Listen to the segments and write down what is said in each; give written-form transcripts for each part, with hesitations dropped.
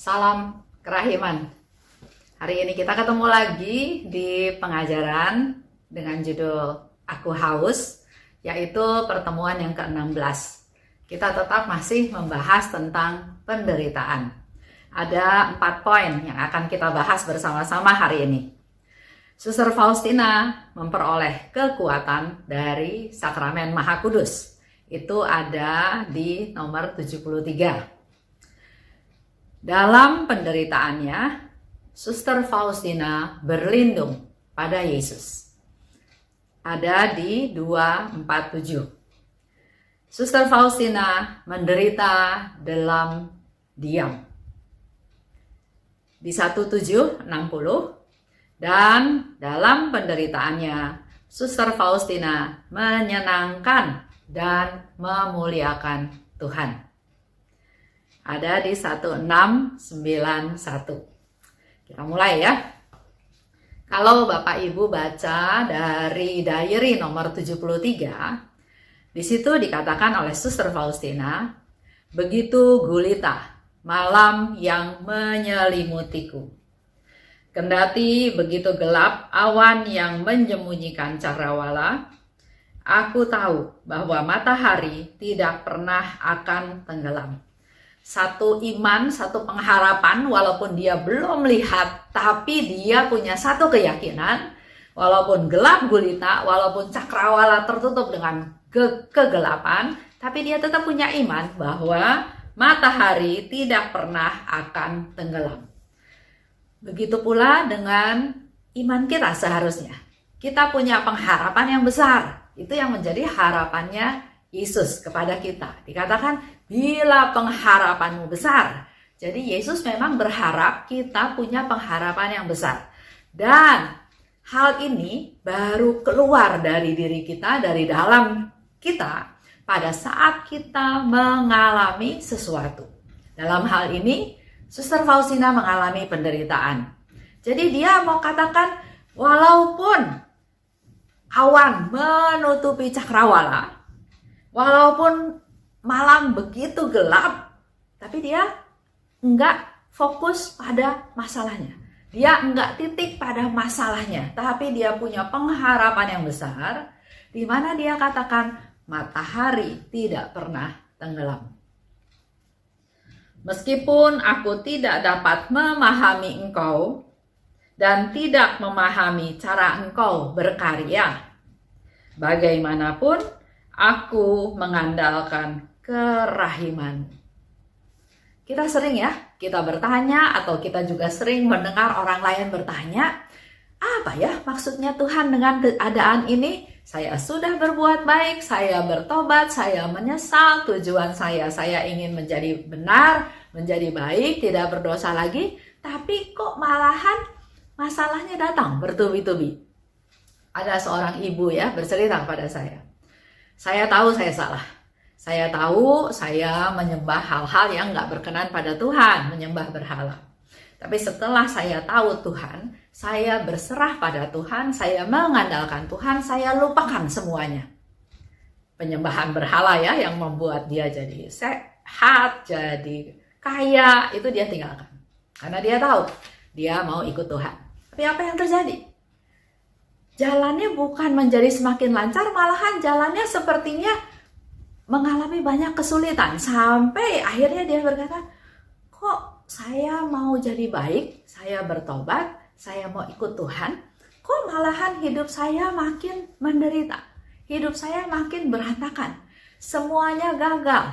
Salam kerahiman. Hari ini kita ketemu lagi di pengajaran dengan judul Aku Haus, yaitu pertemuan yang ke-16. Kita tetap masih membahas tentang penderitaan. Ada 4 poin yang akan kita bahas bersama-sama hari ini. Suster Faustina memperoleh kekuatan dari Sakramen Maha Kudus. Itu ada di nomor 73. Dalam penderitaannya, Suster Faustina berlindung pada Yesus. Ada di 247. Suster Faustina menderita dalam diam. Di 1760, dan dalam penderitaannya, Suster Faustina menyenangkan dan memuliakan Tuhan. Ada di 1691. Kita mulai ya. Kalau Bapak Ibu baca dari diary nomor 73, di situ dikatakan oleh Suster Faustina, begitu gulita malam yang menyelimutiku. Kendati begitu gelap awan yang menyembunyikan cakrawala, aku tahu bahwa matahari tidak pernah akan tenggelam. Satu iman, satu pengharapan, walaupun dia belum lihat, tapi dia punya satu keyakinan, walaupun gelap gulita, walaupun cakrawala tertutup dengan kegelapan, tapi dia tetap punya iman bahwa matahari tidak pernah akan tenggelam. Begitu pula dengan iman kita seharusnya. Kita punya pengharapan yang besar, itu yang menjadi harapannya Yesus kepada kita. Dikatakan, bila pengharapanmu besar. Jadi Yesus memang berharap kita punya pengharapan yang besar. Dan hal ini baru keluar dari diri kita, dari dalam kita, pada saat kita mengalami sesuatu. Dalam hal ini, Suster Faustina mengalami penderitaan. Jadi dia mau katakan, walaupun awan menutupi cakrawala, walaupun malam begitu gelap, tapi dia enggak fokus pada masalahnya. Dia enggak titik pada masalahnya, tapi dia punya pengharapan yang besar, di mana dia katakan matahari tidak pernah tenggelam. Meskipun aku tidak dapat memahami engkau dan tidak memahami cara engkau berkarya, bagaimanapun aku mengandalkan kerahiman. Kita sering ya, kita bertanya atau kita juga sering mendengar orang lain bertanya, apa ya maksudnya Tuhan dengan keadaan ini? Saya sudah berbuat baik, saya bertobat, saya menyesal, tujuan saya ingin menjadi benar, menjadi baik, tidak berdosa lagi, tapi kok malahan masalahnya datang bertubi-tubi. Ada seorang ibu ya bercerita kepada saya tahu saya salah. Saya tahu saya menyembah hal-hal yang gak berkenan pada Tuhan, menyembah berhala. Tapi setelah saya tahu Tuhan, saya berserah pada Tuhan, saya mengandalkan Tuhan, saya lupakan semuanya. Penyembahan berhala ya, yang membuat dia jadi sehat, jadi kaya, itu dia tinggalkan. Karena dia tahu, dia mau ikut Tuhan. Tapi apa yang terjadi? Jalannya bukan menjadi semakin lancar, malahan jalannya sepertinya mengalami banyak kesulitan. Sampai akhirnya dia berkata, kok saya mau jadi baik, saya bertobat, saya mau ikut Tuhan, kok malahan hidup saya makin menderita, hidup saya makin berantakan, semuanya gagal.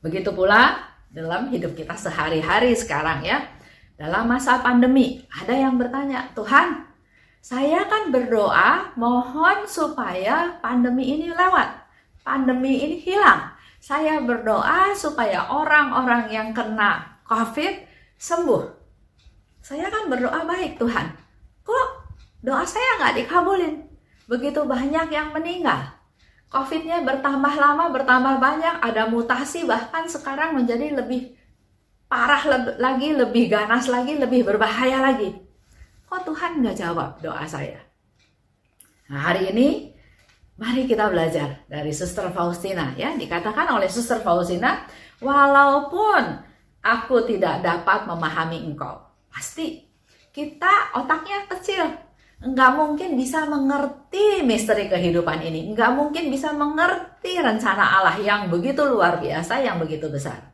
Begitu pula dalam hidup kita sehari-hari sekarang ya. Dalam masa pandemi, ada yang bertanya, Tuhan, saya kan berdoa, mohon supaya pandemi ini lewat, pandemi ini hilang. Saya berdoa supaya orang-orang yang kena COVID sembuh. Saya kan berdoa baik, Tuhan. Kok doa saya nggak dikabulin? Begitu banyak yang meninggal. COVID-nya bertambah lama, bertambah banyak, ada mutasi, bahkan sekarang menjadi lebih parah lagi, lebih ganas lagi, lebih berbahaya lagi. Kok Tuhan nggak jawab doa saya? Nah, hari ini Mari kita belajar dari Suster Faustina ya. Dikatakan oleh Suster Faustina, walaupun aku tidak dapat memahami engkau. Pasti kita otaknya kecil, nggak mungkin bisa mengerti misteri kehidupan ini, nggak mungkin bisa mengerti rencana Allah yang begitu luar biasa, yang begitu besar.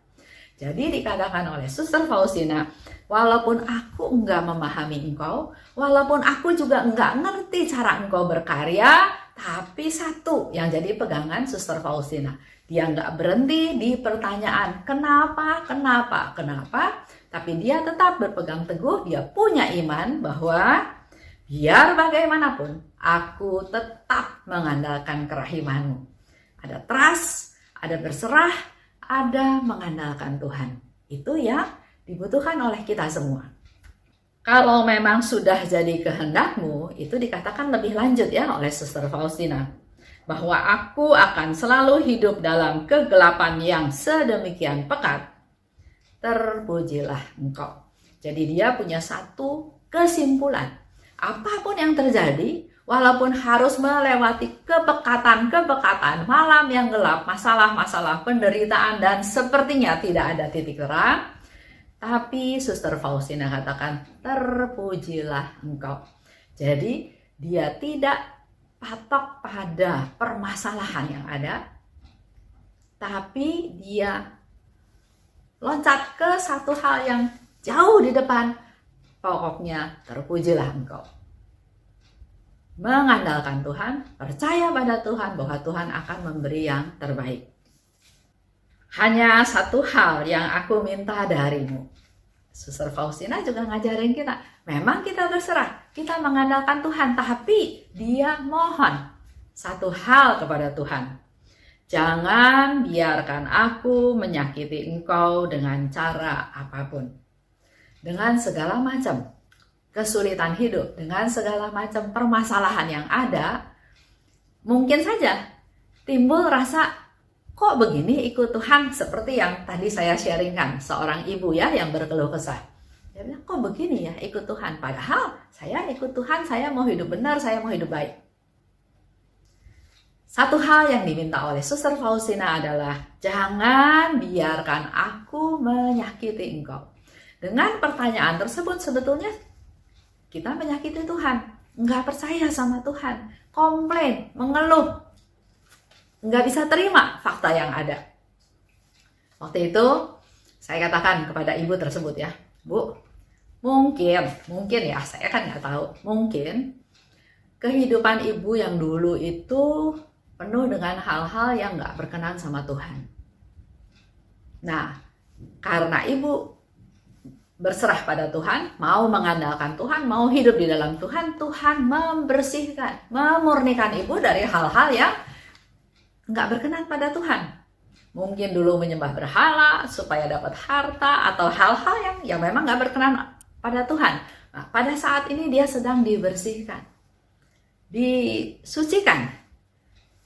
Jadi dikatakan oleh Suster Faustina, walaupun aku nggak memahami engkau, walaupun aku juga nggak ngerti cara engkau berkarya, tapi satu yang jadi pegangan Suster Faustina, dia nggak berhenti di pertanyaan kenapa, tapi dia tetap berpegang teguh, dia punya iman bahwa biar bagaimanapun aku tetap mengandalkan kerahimanmu. Ada trust, ada berserah, ada mengandalkan Tuhan. Itu yang dibutuhkan oleh kita semua. Kalau memang sudah jadi kehendakmu, itu dikatakan lebih lanjut ya oleh Suster Faustina, bahwa aku akan selalu hidup dalam kegelapan yang sedemikian pekat, terpujilah engkau. Jadi dia punya satu kesimpulan, apapun yang terjadi, walaupun harus melewati kepekatan, malam yang gelap, masalah-masalah, penderitaan, dan sepertinya tidak ada titik terang, tapi Suster Faustina katakan, terpujilah engkau. Jadi dia tidak patok pada permasalahan yang ada, tapi dia loncat ke satu hal yang jauh di depan. Pokoknya terpujilah engkau. Mengandalkan Tuhan, percaya pada Tuhan bahwa Tuhan akan memberi yang terbaik. Hanya satu hal yang aku minta darimu. Suster Faustina juga ngajarin kita, memang kita berserah, kita mengandalkan Tuhan, tapi dia mohon satu hal kepada Tuhan. Jangan biarkan aku menyakiti engkau dengan cara apapun. Dengan segala macam kesulitan hidup, dengan segala macam permasalahan yang ada, mungkin saja timbul rasa, kok begini ikut Tuhan, seperti yang tadi saya sharingkan, seorang ibu ya yang berkeluh kesah. Dia bilang, kok begini ya ikut Tuhan, padahal saya ikut Tuhan, saya mau hidup benar, saya mau hidup baik. Satu hal yang diminta oleh Suster Faustina adalah, jangan biarkan aku menyakiti engkau. Dengan pertanyaan tersebut sebetulnya kita menyakiti Tuhan, nggak percaya sama Tuhan, komplain, mengeluh, nggak bisa terima fakta yang ada. Waktu itu saya katakan kepada ibu tersebut ya, Bu, mungkin ya, saya kan nggak tahu, mungkin kehidupan ibu yang dulu itu penuh dengan hal-hal yang nggak berkenan sama Tuhan. Nah, karena ibu berserah pada Tuhan, mau mengandalkan Tuhan, mau hidup di dalam Tuhan, Tuhan membersihkan, memurnikan ibu dari hal-hal yang nggak berkenan pada Tuhan. Mungkin dulu menyembah berhala supaya dapat harta, atau hal-hal yang memang nggak berkenan pada Tuhan. Nah, pada saat ini dia sedang dibersihkan, disucikan.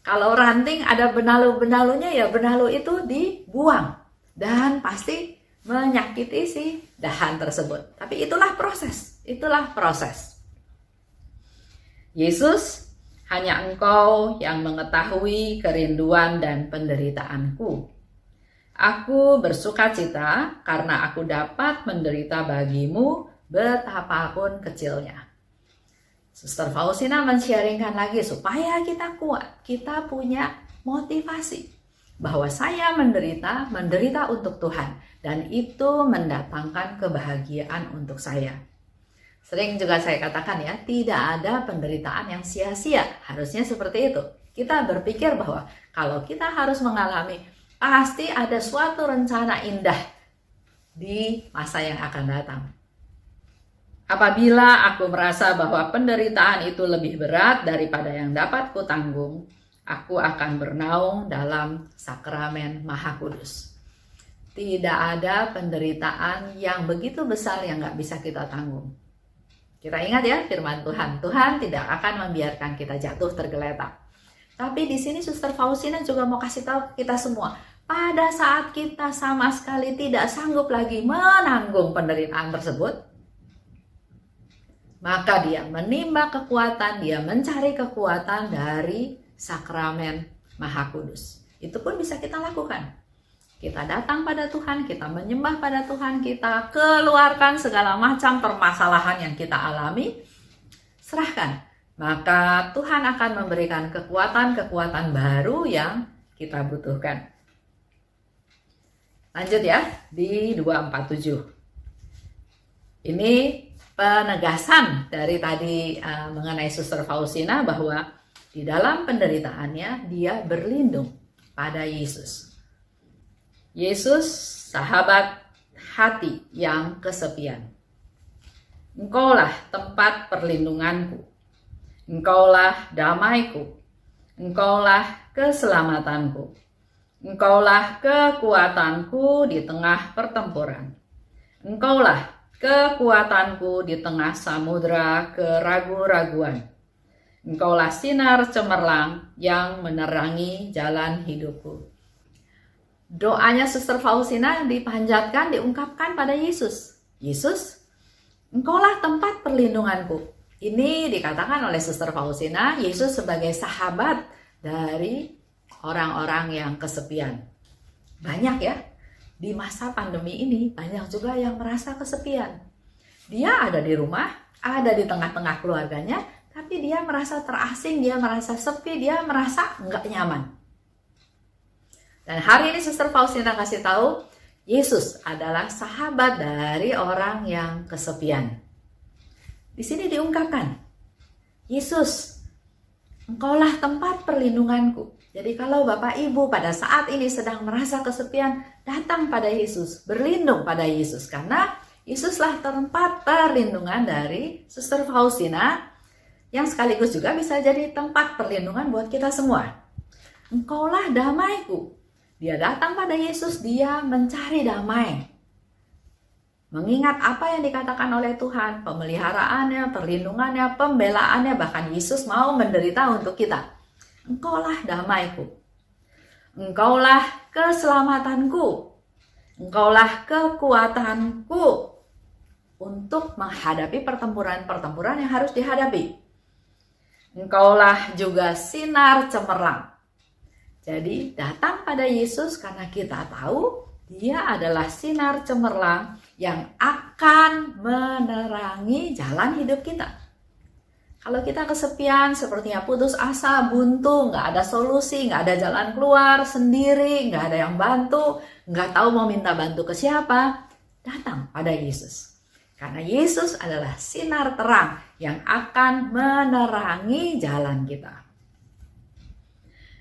Kalau ranting ada benalu-benalunya, ya benalu itu dibuang, dan pasti menyakiti si dahan tersebut. Tapi itulah proses. Yesus, hanya engkau yang mengetahui kerinduan dan penderitaanku. Aku bersukacita karena aku dapat menderita bagimu betapapun kecilnya. Suster Faustina men-sharingkan lagi supaya kita kuat, kita punya motivasi bahwa saya menderita untuk Tuhan, dan itu mendatangkan kebahagiaan untuk saya. Sering juga saya katakan ya, tidak ada penderitaan yang sia-sia, harusnya seperti itu. Kita berpikir bahwa kalau kita harus mengalami, pasti ada suatu rencana indah di masa yang akan datang. Apabila aku merasa bahwa penderitaan itu lebih berat daripada yang dapat kutanggung, aku akan bernaung dalam sakramen Maha Kudus. Tidak ada penderitaan yang begitu besar yang gak bisa kita tanggung. Kita ingat ya firman Tuhan, Tuhan tidak akan membiarkan kita jatuh tergeletak. Tapi di sini Suster Faustina juga mau kasih tahu kita semua, pada saat kita sama sekali tidak sanggup lagi menanggung penderitaan tersebut, maka dia menimba kekuatan, dia mencari kekuatan dari sakramen Maha Kudus. Itu pun bisa kita lakukan. Kita datang pada Tuhan, kita menyembah pada Tuhan, kita keluarkan segala macam permasalahan yang kita alami, serahkan. Maka Tuhan akan memberikan kekuatan-kekuatan baru yang kita butuhkan. Lanjut ya, di 247. Ini penegasan dari tadi mengenai Suster Faustina bahwa di dalam penderitaannya dia berlindung pada Yesus. Yesus, sahabat hati yang kesepian. Engkaulah tempat perlindunganku. Engkaulah damaiku. Engkaulah keselamatanku. Engkaulah kekuatanku di tengah pertempuran. Engkaulah kekuatanku di tengah samudera keraguan-raguan. Engkaulah sinar cemerlang yang menerangi jalan hidupku. Doanya Suster Faustina dipanjatkan, diungkapkan pada Yesus. Yesus, Engkaulah tempat perlindunganku. Ini dikatakan oleh Suster Faustina, Yesus sebagai sahabat dari orang-orang yang kesepian. Banyak ya, di masa pandemi ini banyak juga yang merasa kesepian. Dia ada di rumah, ada di tengah-tengah keluarganya, tapi dia merasa terasing, dia merasa sepi, dia merasa nggak nyaman. Dan hari ini Suster Faustina kasih tahu, Yesus adalah sahabat dari orang yang kesepian. Di sini diungkapkan, Yesus, Engkaulah tempat perlindunganku. Jadi kalau Bapak Ibu pada saat ini sedang merasa kesepian, datang pada Yesus, berlindung pada Yesus. Karena Yesuslah tempat perlindungan dari Suster Faustina, yang sekaligus juga bisa jadi tempat perlindungan buat kita semua. Engkaulah damaiku. Dia datang pada Yesus, dia mencari damai. Mengingat apa yang dikatakan oleh Tuhan, pemeliharaannya, perlindungannya, pembelaannya, bahkan Yesus mau menderita untuk kita. Engkaulah damaiku. Engkaulah keselamatanku. Engkaulah kekuatanku untuk menghadapi pertempuran-pertempuran yang harus dihadapi. Engkaulah juga sinar cemerlang. Jadi datang pada Yesus karena kita tahu dia adalah sinar cemerlang yang akan menerangi jalan hidup kita. Kalau kita kesepian, sepertinya putus asa, buntu, nggak ada solusi, nggak ada jalan keluar, sendiri, nggak ada yang bantu, nggak tahu mau minta bantu ke siapa, datang pada Yesus. Karena Yesus adalah sinar terang yang akan menerangi jalan kita.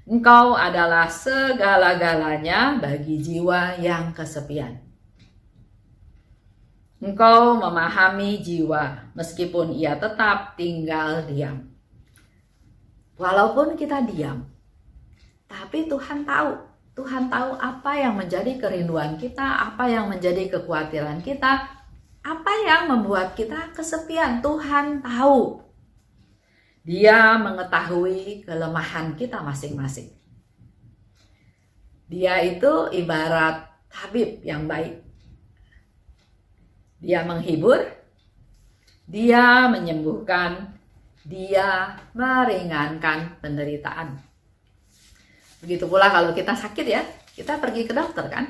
Engkau adalah segala-galanya bagi jiwa yang kesepian. Engkau memahami jiwa meskipun ia tetap tinggal diam. Walaupun kita diam, tapi Tuhan tahu apa yang menjadi kerinduan kita, apa yang menjadi kekhawatiran kita, apa yang membuat kita kesepian. Tuhan tahu. Dia mengetahui kelemahan kita masing-masing. Dia itu ibarat tabib yang baik. Dia menghibur, dia menyembuhkan, dia meringankan penderitaan. Begitu pula kalau kita sakit ya, kita pergi ke dokter kan.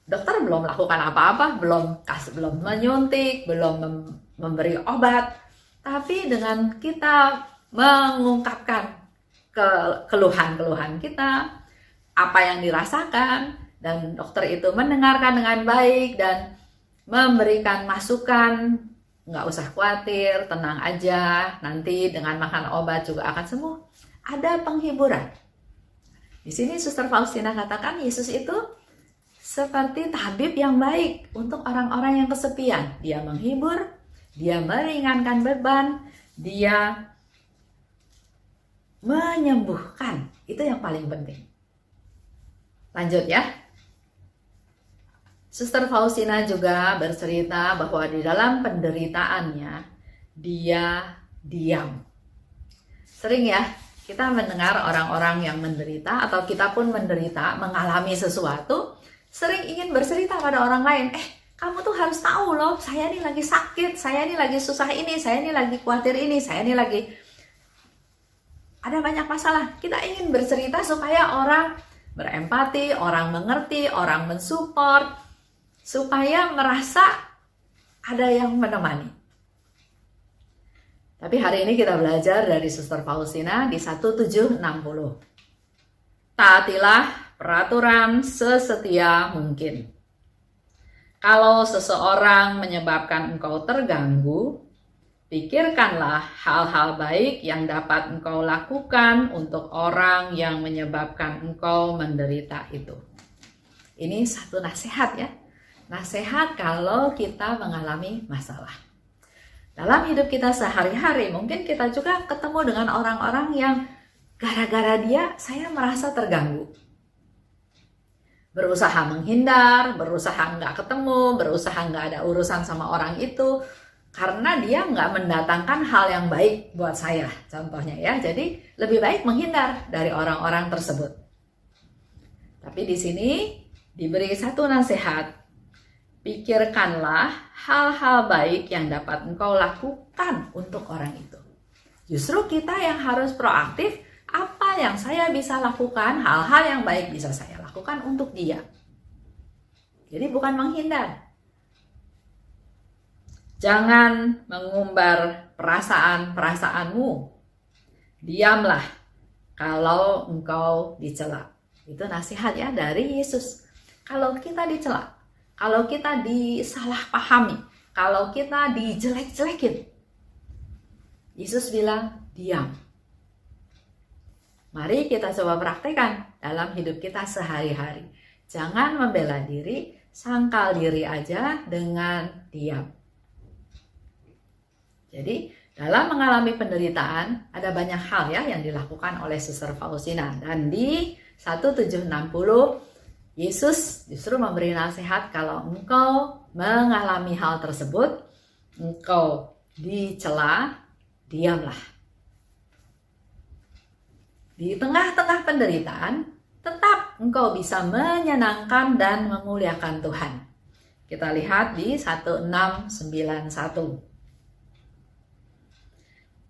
Dokter belum melakukan apa-apa, belum menyuntik, belum memberi obat. Tapi dengan kita mengungkapkan keluhan-keluhan kita, apa yang dirasakan, dan dokter itu mendengarkan dengan baik dan memberikan masukan, nggak usah khawatir, tenang aja, nanti dengan makan obat juga akan sembuh. Ada penghiburan. Di sini Suster Faustina katakan Yesus itu seperti tabib yang baik untuk orang-orang yang kesepian. Dia menghibur, dia meringankan beban, dia menyembuhkan. Itu yang paling penting. Lanjut ya. Suster Faustina juga bercerita bahwa di dalam penderitaannya dia diam. Sering ya kita mendengar orang-orang yang menderita atau kita pun menderita, mengalami sesuatu, sering ingin bercerita pada orang lain. Kamu tuh harus tahu loh, saya ini lagi sakit, saya ini lagi susah ini, saya ini lagi khawatir ini, saya ini lagi ada banyak masalah. Kita ingin bercerita supaya orang berempati, orang mengerti, orang mensupport, supaya merasa ada yang menemani. Tapi hari ini kita belajar dari Suster Faustina di 1760. Taatilah peraturan sesetia mungkin. Kalau seseorang menyebabkan engkau terganggu, pikirkanlah hal-hal baik yang dapat engkau lakukan untuk orang yang menyebabkan engkau menderita itu. Ini satu nasihat ya. Nasihat kalau kita mengalami masalah. Dalam hidup kita sehari-hari, mungkin kita juga ketemu dengan orang-orang yang gara-gara dia saya merasa terganggu. Berusaha menghindar, berusaha nggak ketemu, berusaha nggak ada urusan sama orang itu, karena dia nggak mendatangkan hal yang baik buat saya, contohnya ya. Jadi lebih baik menghindar dari orang-orang tersebut. Tapi di sini diberi satu nasihat, pikirkanlah hal-hal baik yang dapat engkau lakukan untuk orang itu. Justru kita yang harus proaktif, apa yang saya bisa lakukan, hal-hal yang baik bisa saya lakukan untuk dia. Jadi bukan menghindar. Jangan mengumbar perasaan-perasaanmu. Diamlah kalau engkau dicela. Itu nasihat ya dari Yesus. Kalau kita dicela, kalau kita disalahpahami, kalau kita dijelek-jelekin, Yesus bilang diam. Mari kita coba praktekkan dalam hidup kita sehari-hari. Jangan membela diri, sangkal diri aja dengan diam. Jadi dalam mengalami penderitaan ada banyak hal ya yang dilakukan oleh Suster Faustina. Dan di 1760 Yesus justru memberi nasihat kalau engkau mengalami hal tersebut, engkau dicela, diamlah. Di tengah-tengah penderitaan, tetap engkau bisa menyenangkan dan memuliakan Tuhan. Kita lihat di 1691.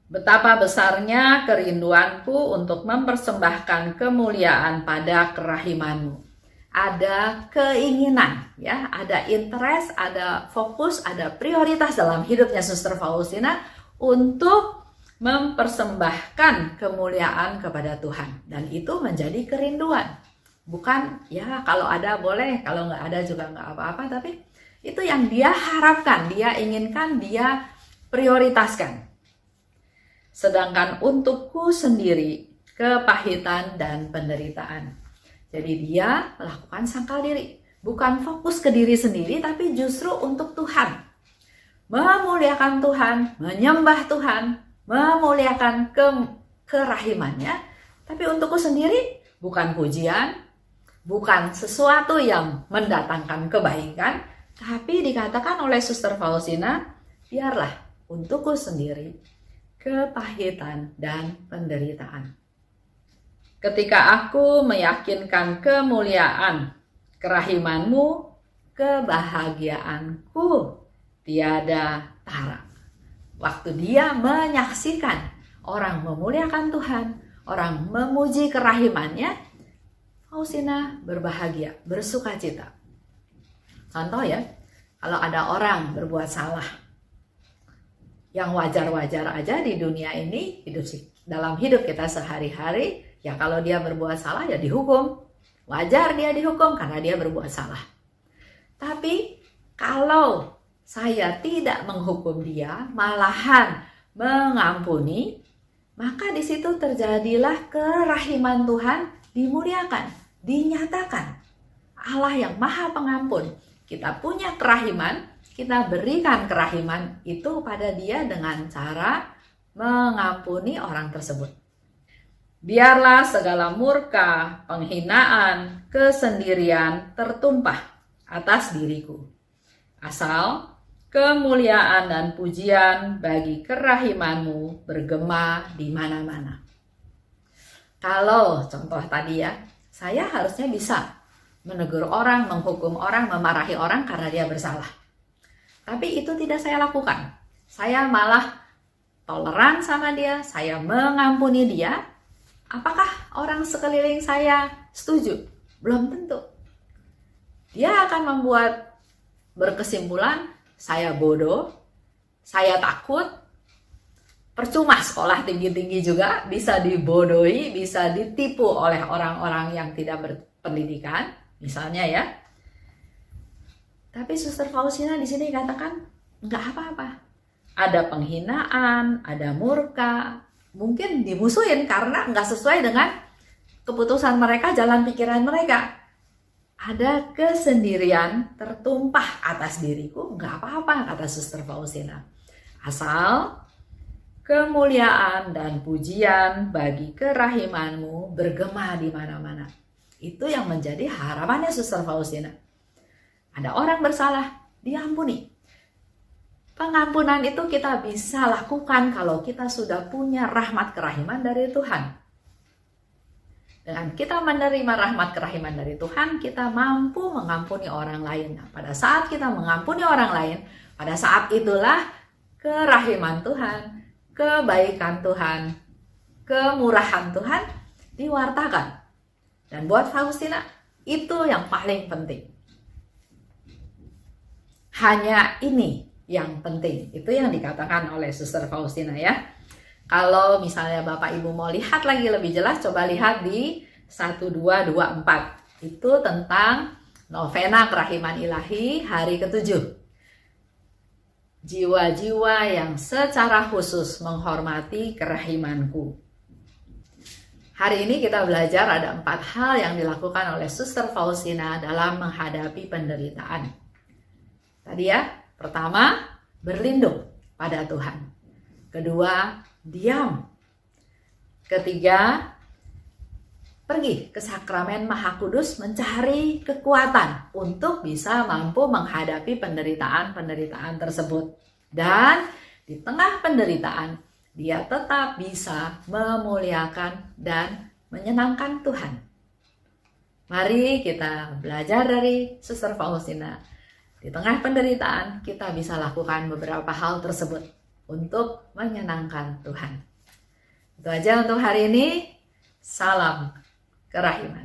Betapa besarnya kerinduanku untuk mempersembahkan kemuliaan pada kerahimanmu. Ada keinginan, ya, ada interest, ada fokus, ada prioritas dalam hidupnya Suster Faustina untuk mempersembahkan kemuliaan kepada Tuhan. Dan itu menjadi kerinduan. Bukan, ya kalau ada boleh, kalau nggak ada juga nggak apa-apa. Tapi itu yang dia harapkan, dia inginkan, dia prioritaskan. Sedangkan untukku sendiri, kepahitan dan penderitaan. Jadi dia melakukan sangkal diri. Bukan fokus ke diri sendiri, tapi justru untuk Tuhan. Memuliakan Tuhan, menyembah Tuhan, memuliakan kerahimannya. Tapi untukku sendiri, bukan pujian, bukan sesuatu yang mendatangkan kebaikan, tapi dikatakan oleh Suster Faustina, biarlah untukku sendiri kepahitan dan penderitaan. Ketika aku meyakinkan kemuliaan kerahimanmu, kebahagiaanku tiada tara. Waktu dia menyaksikan orang memuliakan Tuhan, orang memuji kerahimannya, Faustina berbahagia, bersukacita. Contoh ya, kalau ada orang berbuat salah, yang wajar-wajar aja di dunia ini, dalam hidup kita sehari-hari, ya kalau dia berbuat salah ya dihukum. Wajar dia dihukum karena dia berbuat salah. Tapi kalau saya tidak menghukum dia, malahan mengampuni, maka di situ terjadilah kerahiman Tuhan dimuliakan, dinyatakan. Allah yang Maha Pengampun. Kita punya kerahiman, kita berikan kerahiman itu pada dia dengan cara mengampuni orang tersebut. Biarlah segala murka, penghinaan, kesendirian tertumpah atas diriku. Asal kemuliaan dan pujian bagi kerahimanmu bergema di mana-mana. Kalau contoh tadi ya, saya harusnya bisa menegur orang, menghukum orang, memarahi orang karena dia bersalah. Tapi itu tidak saya lakukan. Saya malah toleran sama dia, saya mengampuni dia, Apakah orang sekeliling saya setuju? Belum tentu. Dia akan membuat berkesimpulan, saya bodoh, saya takut, percuma sekolah tinggi-tinggi juga, bisa dibodohi, bisa ditipu oleh orang-orang yang tidak berpendidikan, misalnya ya. Tapi Suster Faustina di sini katakan, nggak apa-apa. Ada penghinaan, ada murka, mungkin dimusuhin karena nggak sesuai dengan keputusan mereka, jalan pikiran mereka. Ada kesendirian tertumpah atas diriku, nggak apa-apa, kata Suster Faustina. Asal kemuliaan dan pujian bagi kerahimanmu bergema di mana-mana. Itu yang menjadi harapannya Suster Faustina. Ada orang bersalah, diampuni. Pengampunan itu kita bisa lakukan kalau kita sudah punya rahmat kerahiman dari Tuhan. Dengan kita menerima rahmat kerahiman dari Tuhan, kita mampu mengampuni orang lain. Nah, pada saat kita mengampuni orang lain, pada saat itulah kerahiman Tuhan, kebaikan Tuhan, kemurahan Tuhan diwartakan. Dan buat Faustina, itu yang paling penting. Hanya ini yang penting. Itu yang dikatakan oleh Suster Faustina ya. Kalau misalnya Bapak Ibu mau lihat lagi lebih jelas, coba lihat di 1224. Itu tentang novena kerahiman ilahi hari ke-7. Jiwa-jiwa yang secara khusus menghormati kerahimanku. Hari ini kita belajar ada 4 hal yang dilakukan oleh Suster Faustina dalam menghadapi penderitaan. Tadi ya, pertama, berlindung pada Tuhan. Kedua, diam. Ketiga, pergi ke sakramen Maha Kudus mencari kekuatan untuk bisa mampu menghadapi penderitaan-penderitaan tersebut. Dan di tengah penderitaan, dia tetap bisa memuliakan dan menyenangkan Tuhan. Mari kita belajar dari Suster Faustina. Di tengah penderitaan, kita bisa lakukan beberapa hal tersebut untuk menyenangkan Tuhan. Itu aja untuk hari ini. Salam kerahiman.